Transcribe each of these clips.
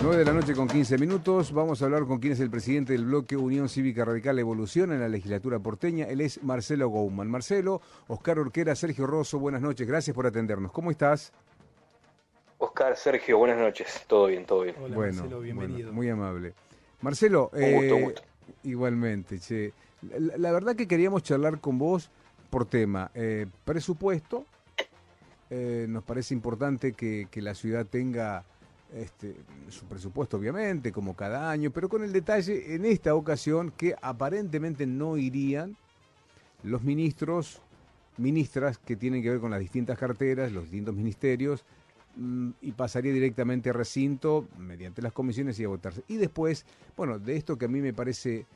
9 de la noche con 15 minutos. Vamos a hablar con quien es el presidente del bloque Unión Cívica Radical Evolución en la legislatura porteña. Él es Marcelo Gouman. Marcelo, Oscar Orquera, Sergio Rosso, buenas noches. Gracias por atendernos. ¿Cómo estás? Oscar, Sergio, buenas noches. Todo bien, todo bien. Hola Bueno, Marcelo, bueno, bienvenido. muy amable. Marcelo, Un gusto, un gusto. igualmente, che. La verdad que queríamos charlar con vos por tema presupuesto. Nos parece importante que la ciudad tenga su presupuesto, obviamente, como cada año, pero con el detalle en esta ocasión que aparentemente no irían los ministras que tienen que ver con las distintas carteras, los distintos ministerios, y pasaría directamente a recinto mediante las comisiones y a votarse. Y después, bueno, de esto que a mí me parece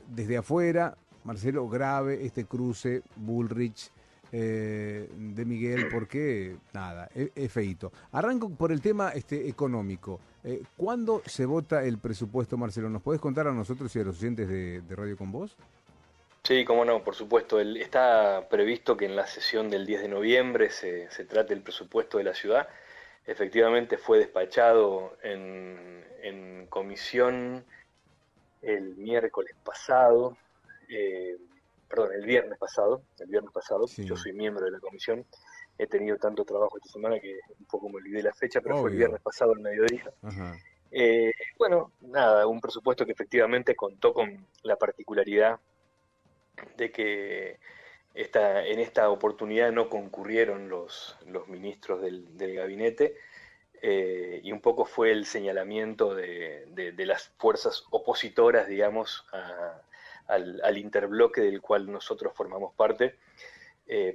desde afuera, Marcelo, grave este cruce Bullrich de Miguel, porque nada, es feíto. Arranco por el tema económico. ¿Cuándo se vota el presupuesto, Marcelo? ¿Nos podés contar a nosotros y a los oyentes de Radio Con Vos? Sí, cómo no, por supuesto. Está previsto que en la sesión del 10 de noviembre se trate el presupuesto de la ciudad. Efectivamente fue despachado en comisión el miércoles pasado, perdón, el viernes pasado. Yo Sí, soy miembro de la comisión. He tenido tanto trabajo esta semana que un poco me olvidé la fecha, pero fue el obvio. viernes pasado al mediodía. Ajá. Bueno, nada, un presupuesto que efectivamente contó con la particularidad de que en esta oportunidad no concurrieron los ministros del gabinete, y un poco fue el señalamiento de las fuerzas opositoras, digamos, al interbloque del cual nosotros formamos parte,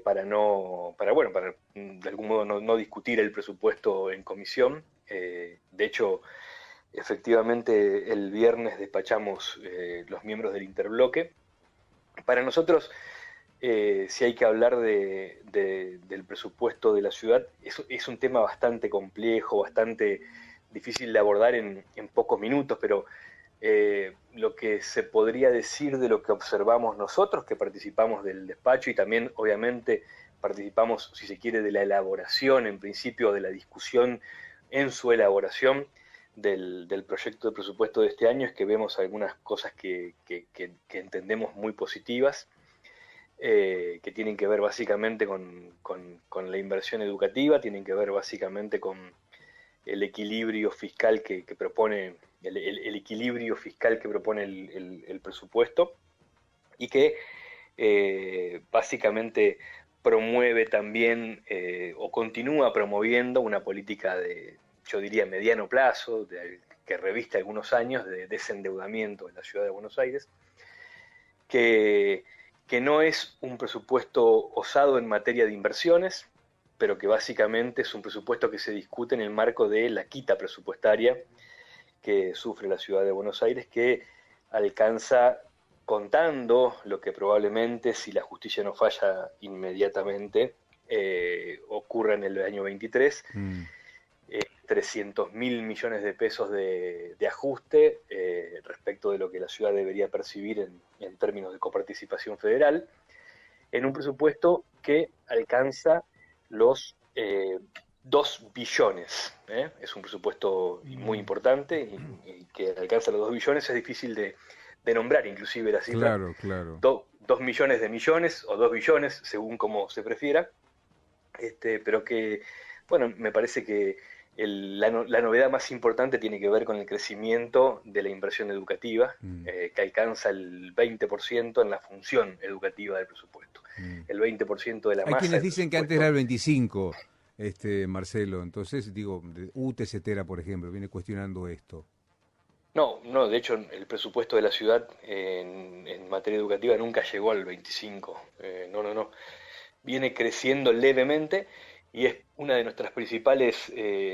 para de algún modo no discutir el presupuesto en comisión. De hecho, efectivamente, el viernes despachamos los miembros del interbloque. Para nosotros, si hay que hablar del presupuesto de la ciudad, es un tema bastante complejo, bastante difícil de abordar en pocos minutos, pero lo que se podría decir de lo que observamos nosotros, que participamos del despacho y también obviamente participamos, si se quiere, de la elaboración, en principio de la discusión en su elaboración del proyecto de presupuesto de este año, es que vemos algunas cosas que entendemos muy positivas, que tienen que ver básicamente con la inversión educativa, tienen que ver básicamente con el equilibrio fiscal que propone el equilibrio fiscal que propone el presupuesto, y que básicamente promueve también, o continúa promoviendo una política de, yo diría, mediano plazo, que reviste algunos años de desendeudamiento en la ciudad de Buenos Aires, que, que no es un presupuesto osado en materia de inversiones, pero que básicamente es un presupuesto que se discute en el marco de la quita presupuestaria que sufre la ciudad de Buenos Aires, que alcanza, contando lo que probablemente, si la justicia no falla inmediatamente, ocurra en el año 23, Mm. 300.000 millones de pesos de ajuste, respecto de lo que la ciudad debería percibir en términos de coparticipación federal, en un presupuesto que alcanza los 2 billones. Es un presupuesto muy importante, y que alcanza los 2 billones es difícil de nombrar, inclusive la cifra. Claro, claro. 2 millones de millones o 2 billones, según como se prefiera, pero que, bueno, me parece que la novedad más importante tiene que ver con el crecimiento de la inversión educativa, Mm, que alcanza el 20% en la función educativa del presupuesto. mm. El 20% de la Hay masa quienes del dicen que antes era presupuesto. el 25, Marcelo. Entonces, digo, UTCTera, por ejemplo, viene cuestionando esto. No, no, de hecho el presupuesto de la ciudad en materia educativa nunca llegó al 25. No, no, no. Viene creciendo levemente, y es una de nuestras principales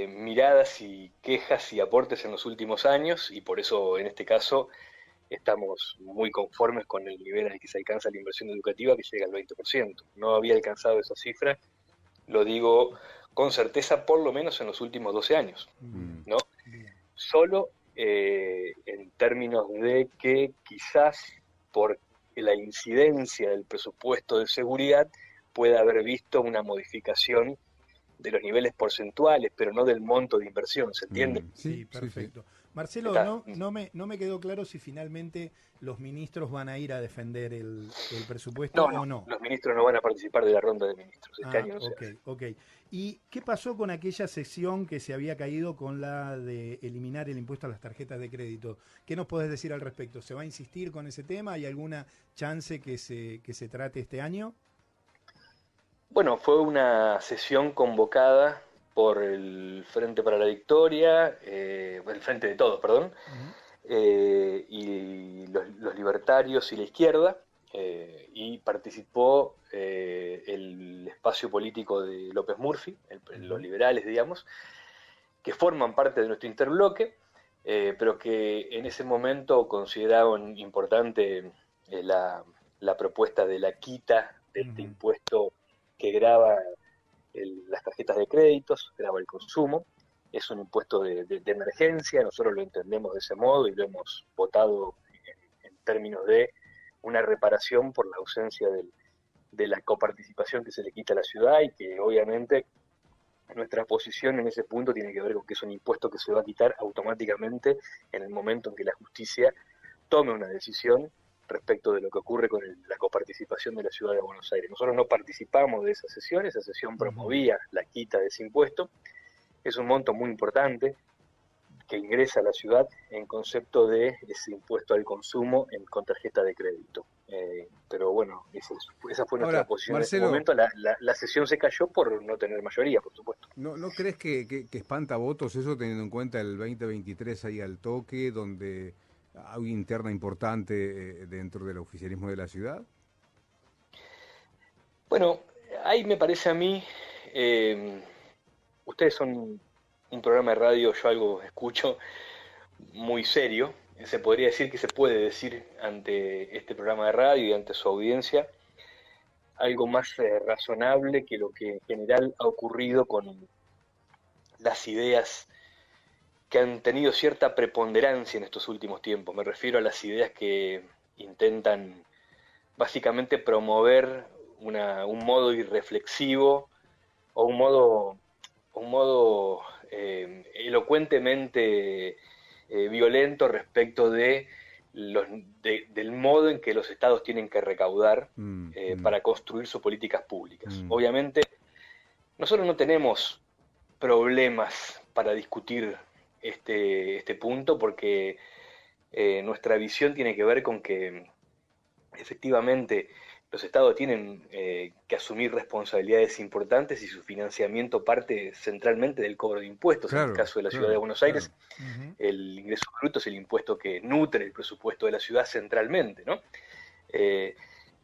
miradas y quejas y aportes en los últimos años, y por eso en este caso estamos muy conformes con el nivel al que se alcanza la inversión educativa, que llega al 20%. No había alcanzado esa cifra, lo digo con certeza, por lo menos en los últimos 12 años, Mm. Bien, ¿no? bien. Solo en términos de que quizás por la incidencia del presupuesto de seguridad pueda haber visto una modificación de los niveles porcentuales, pero no del monto de inversión, ¿se entiende? Sí, perfecto. Marcelo, no me quedó claro si finalmente los ministros van a ir a defender el presupuesto o no. Los ministros no van a participar de la ronda de ministros. Este año no se hace. Ok. ¿Y qué pasó con aquella sección que se había caído con la de eliminar el impuesto a las tarjetas de crédito? ¿Qué nos podés decir al respecto? ¿Se va a insistir con ese tema? ¿Hay alguna chance que se trate este año? Bueno, fue una sesión convocada por el Frente para la Victoria, el Frente de Todos, perdón, y los libertarios y la izquierda, y participó el espacio político de López Murphy, los liberales, digamos, que forman parte de nuestro interbloque, pero que en ese momento consideraban importante la propuesta de la quita de este impuesto que grava las tarjetas de créditos, grava el consumo. Es un impuesto de emergencia, nosotros lo entendemos de ese modo y lo hemos votado en términos de una reparación por la ausencia de la coparticipación que se le quita a la ciudad, y que obviamente nuestra posición en ese punto tiene que ver con que es un impuesto que se va a quitar automáticamente en el momento en que la justicia tome una decisión respecto de lo que ocurre con la coparticipación de la Ciudad de Buenos Aires. Nosotros no participamos de esa sesión promovía la quita de ese impuesto. Es un monto muy importante que ingresa a la ciudad en concepto de ese impuesto al consumo con tarjeta de crédito. Pero bueno, esa fue nuestra posición. Marcelo, en ese momento. La sesión se cayó por no tener mayoría, por supuesto. ¿No crees que espanta votos eso, teniendo en cuenta el 2023 ahí al toque, donde hay una interna importante dentro del oficialismo de la ciudad? Bueno, ahí me parece a mí, ustedes son un programa de radio, yo algo escucho muy serio, se podría decir que se puede decir ante este programa de radio y ante su audiencia algo más razonable que lo que en general ha ocurrido con las ideas que han tenido cierta preponderancia en estos últimos tiempos. Me refiero a las ideas que intentan básicamente promover un modo irreflexivo o un modo elocuentemente violento respecto del modo en que los estados tienen que recaudar para construir sus políticas públicas. Obviamente, nosotros no tenemos problemas para discutir este punto, porque nuestra visión tiene que ver con que efectivamente los estados tienen que asumir responsabilidades importantes y su financiamiento parte centralmente del cobro de impuestos. Claro, en el caso de la ciudad de Buenos Aires, el ingreso bruto es el impuesto que nutre el presupuesto de la ciudad centralmente, ¿no?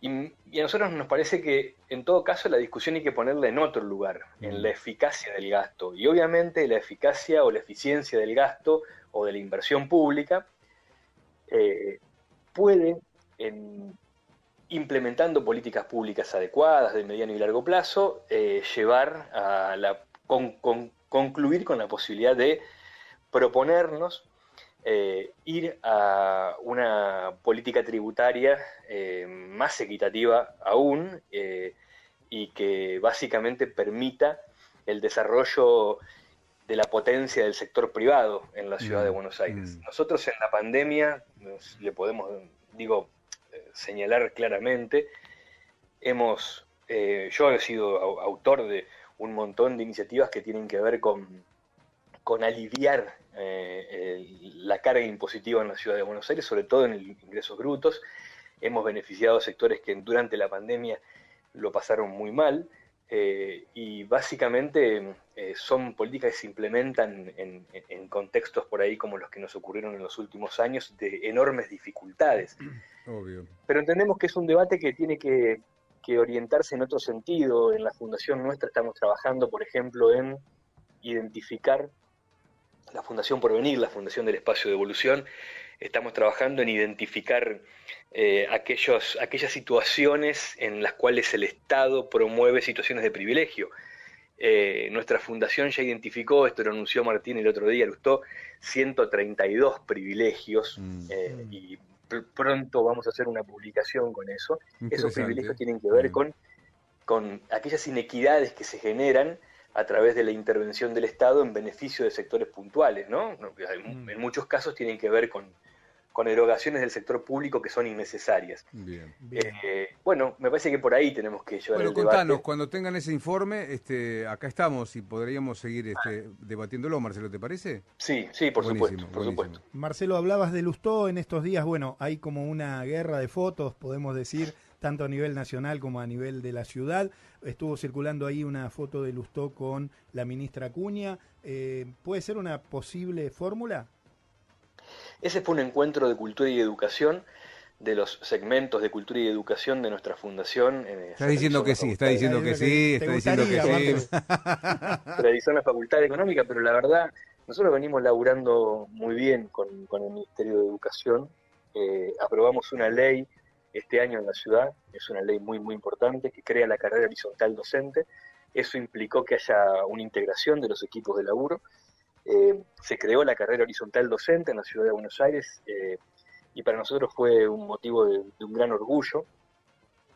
Y a nosotros nos parece que en todo caso la discusión hay que ponerla en otro lugar, en la eficacia del gasto. Y obviamente la eficacia o la eficiencia del gasto o de la inversión pública puede, implementando políticas públicas adecuadas de mediano y largo plazo, llevar a concluir con la posibilidad de proponernos ir a una política tributaria más equitativa aún, y que básicamente permita el desarrollo de la potencia del sector privado en la ciudad de Buenos Aires. Nosotros en la pandemia, le podemos, señalar claramente, yo he sido autor de un montón de iniciativas que tienen que ver con aliviar la carga impositiva en la ciudad de Buenos Aires, sobre todo en el ingresos brutos. Hemos beneficiado a sectores que durante la pandemia lo pasaron muy mal, y básicamente son políticas que se implementan en contextos por ahí como los que nos ocurrieron en los últimos años, de enormes dificultades. Obvio. Pero entendemos que es un debate que tiene que orientarse en otro sentido. En la fundación nuestra estamos trabajando, por ejemplo, en identificar la Fundación Porvenir, la Fundación del Espacio de Evolución. Estamos trabajando en identificar aquellas situaciones en las cuales el Estado promueve situaciones de privilegio. Nuestra fundación ya identificó, esto lo anunció Martín el otro día, Lustó, 132 privilegios, y pronto vamos a hacer una publicación con eso. Esos privilegios tienen que ver con aquellas inequidades que se generan a través de la intervención del Estado en beneficio de sectores puntuales, ¿no? En muchos casos tienen que ver con erogaciones del sector público que son innecesarias. Bien. Bueno, me parece que por ahí tenemos que llevar el debate. Contanos, cuando tengan ese informe, acá estamos y podríamos seguir debatiéndolo, Marcelo, ¿te parece? Sí, por supuesto. Marcelo, hablabas de Lustó en estos días, bueno, hay como una guerra de fotos, podemos decir, tanto a nivel nacional como a nivel de la ciudad. Estuvo circulando ahí una foto de Lustó con la ministra Acuña. ¿Puede ser una posible fórmula? Ese fue un encuentro de cultura y educación, de los segmentos de cultura y educación de nuestra fundación. Está diciendo que sí, está diciendo que sí, está diciendo que sí. Realizó la Facultad de Económica, pero la verdad, nosotros venimos laburando muy bien con el Ministerio de Educación. Aprobamos una ley este año en la ciudad, es una ley muy, muy importante, que crea la carrera horizontal docente. Eso implicó que haya una integración de los equipos de laburo. Se creó la carrera horizontal docente en la ciudad de Buenos Aires y para nosotros fue un motivo de un gran orgullo,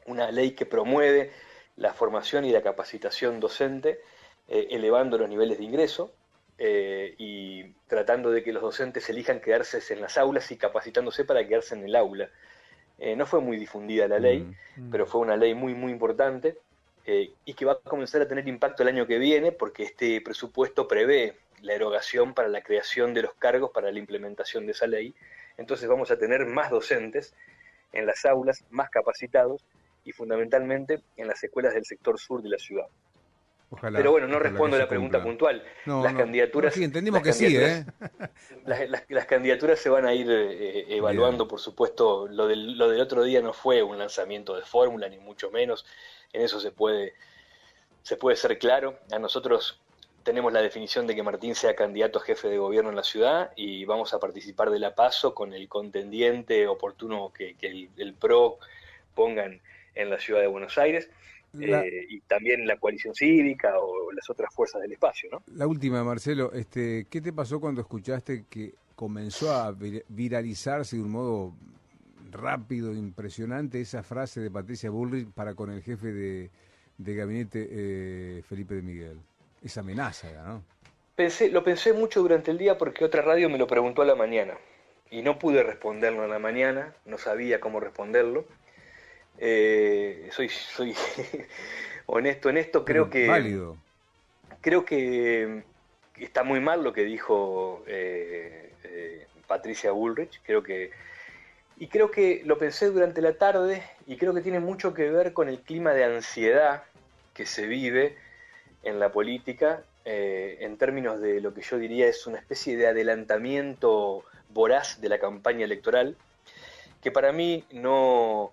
una ley que promueve la formación y la capacitación docente, elevando los niveles de ingreso y tratando de que los docentes elijan quedarse en las aulas y capacitándose para quedarse en el aula. No fue muy difundida la ley, pero fue una ley muy, muy importante y que va a comenzar a tener impacto el año que viene porque este presupuesto prevé la erogación para la creación de los cargos para la implementación de esa ley. Entonces vamos a tener más docentes en las aulas, más capacitados y fundamentalmente en las escuelas del sector sur de la ciudad. Ojalá, pero bueno, no respondo a la pregunta puntual. Las candidaturas... Sí, entendimos que sí, ¿eh? Las candidaturas se van a ir evaluando, por supuesto. Lo del otro día no fue un lanzamiento de fórmula, ni mucho menos. En eso se puede ser claro. A nosotros tenemos la definición de que Martín sea candidato a jefe de gobierno en la ciudad y vamos a participar de la PASO con el contendiente oportuno que el PRO pongan en la ciudad de Buenos Aires. Y también la coalición cívica o las otras fuerzas del espacio, ¿no? La última, Marcelo, ¿qué te pasó cuando escuchaste que comenzó a viralizarse de un modo rápido, impresionante, esa frase de Patricia Bullrich para con el jefe de gabinete Felipe de Miguel? Esa amenaza, ¿no? Lo pensé mucho durante el día porque otra radio me lo preguntó a la mañana y no pude responderlo a la mañana, no sabía cómo responderlo. Soy honesto en esto, creo que válido. Creo que está muy mal lo que dijo Patricia Bullrich, creo que lo pensé durante la tarde y creo que tiene mucho que ver con el clima de ansiedad que se vive en la política en términos de lo que yo diría es una especie de adelantamiento voraz de la campaña electoral que para mí no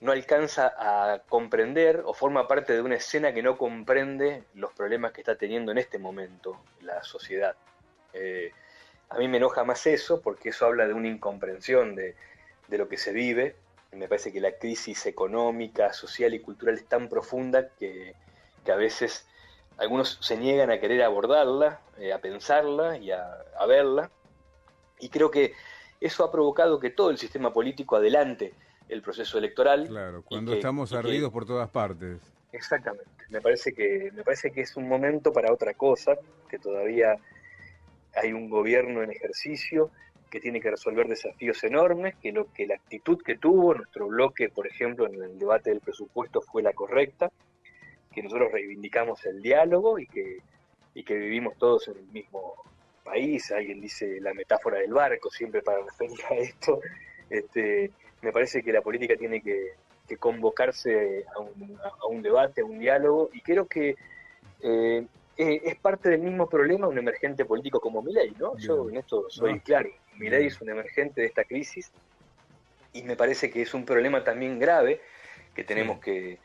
alcanza a comprender o forma parte de una escena que no comprende los problemas que está teniendo en este momento la sociedad. A mí me enoja más eso porque eso habla de una incomprensión de lo que se vive. Me parece que la crisis económica, social y cultural es tan profunda que a veces algunos se niegan a querer abordarla, a pensarla y a verla. Y creo que eso ha provocado que todo el sistema político adelante el proceso electoral. Claro, cuando estamos ardidos por todas partes. Exactamente. Me parece que es un momento para otra cosa, que todavía hay un gobierno en ejercicio que tiene que resolver desafíos enormes, que la actitud que tuvo nuestro bloque, por ejemplo, en el debate del presupuesto fue la correcta, que nosotros reivindicamos el diálogo y que vivimos todos en el mismo país. Alguien dice la metáfora del barco siempre para referir a esto. Me parece que la política tiene que convocarse a un debate, a un diálogo, y creo que es parte del mismo problema un emergente político como Milei, ¿no? Bien. Yo en esto soy claro. Milei es un emergente de esta crisis y me parece que es un problema también grave que tenemos que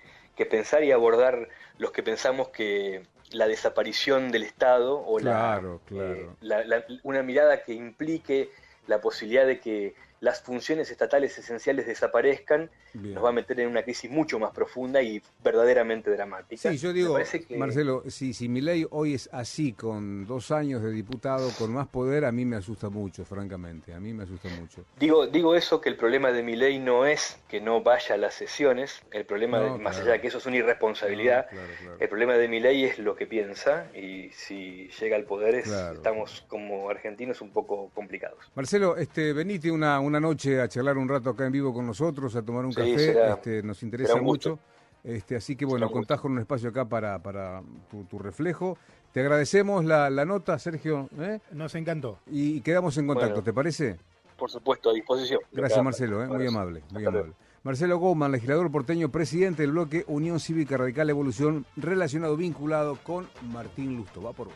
pensar y abordar los que pensamos que la desaparición del Estado o una mirada que implique la posibilidad de que las funciones estatales esenciales desaparezcan, Bien. nos va a meter en una crisis mucho más profunda y verdaderamente dramática. Sí, yo digo, que... Marcelo, si Milei hoy es así, con 2 años de diputado, con más poder, a mí me asusta mucho, francamente, a mí me asusta mucho. Digo eso, que el problema de Milei no es que no vaya a las sesiones, el problema, más allá de que eso es una irresponsabilidad, claro. El problema de Milei es lo que piensa, y si llega al poder estamos como argentinos un poco complicados. Marcelo, venite una noche a charlar un rato acá en vivo con nosotros, a tomar un café, nos interesa mucho. Así que bueno, contás con un espacio acá para tu reflejo. Te agradecemos la nota, Sergio. Nos encantó. Y quedamos en contacto, bueno, ¿te parece? Por supuesto, a disposición. Gracias, Marcelo, muy amable, muy amable. Marcelo Goldman, legislador porteño, presidente del bloque Unión Cívica Radical Evolución, vinculado con Martín Lustó. Va por vos.